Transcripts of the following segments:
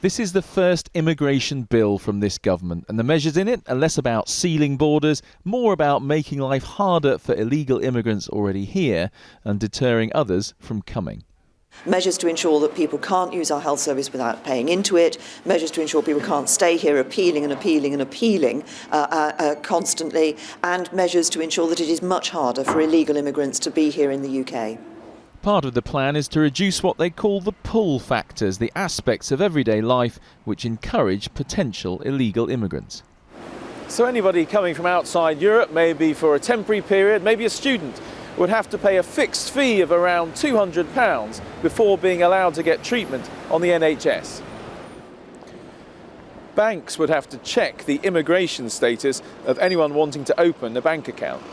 This is the first immigration bill from this government, and the measures in it are less about sealing borders, more about making life harder for illegal immigrants already here and deterring others from coming. Measures to ensure that people can't use our health service without paying into it, measures to ensure people can't stay here appealing constantly, and measures to ensure that it is much harder for illegal immigrants to be here in the UK. Part of the plan is to reduce what they call the pull factors, the aspects of everyday life which encourage potential illegal immigrants. So anybody coming from outside Europe, maybe for a temporary period, maybe a student, would have to pay a fixed fee of around £200 before being allowed to get treatment on the NHS. Banks would have to check the immigration status of anyone wanting to open a bank account.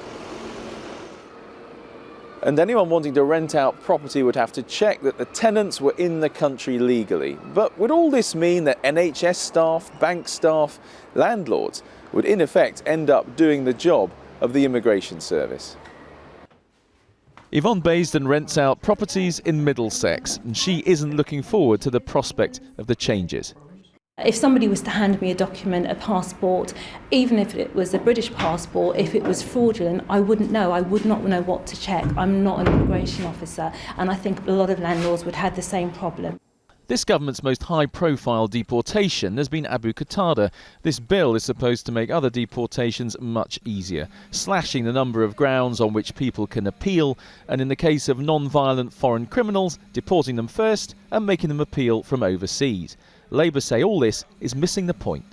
And anyone wanting to rent out property would have to check that the tenants were in the country legally. But would all this mean that NHS staff, bank staff, landlords would in effect end up doing the job of the immigration service? Yvonne Baisden rents out properties in Middlesex, and she isn't looking forward to the prospect of the changes. If somebody was to hand me a document, a passport, even if it was a British passport, if it was fraudulent, I wouldn't know. I would not know what to check. I'm not an immigration officer, and I think a lot of landlords would have the same problem. This government's most high-profile deportation has been Abu Qatada. This bill is supposed to make other deportations much easier, slashing the number of grounds on which people can appeal, and in the case of non-violent foreign criminals, deporting them first and making them appeal from overseas. Labour say all this is missing the point.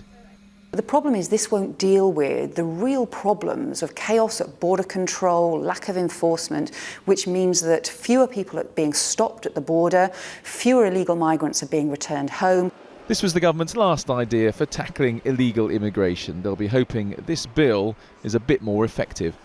The problem is this won't deal with the real problems of chaos at border control, lack of enforcement, which means that fewer people are being stopped at the border, fewer illegal migrants are being returned home. This was the government's last idea for tackling illegal immigration. They'll be hoping this bill is a bit more effective.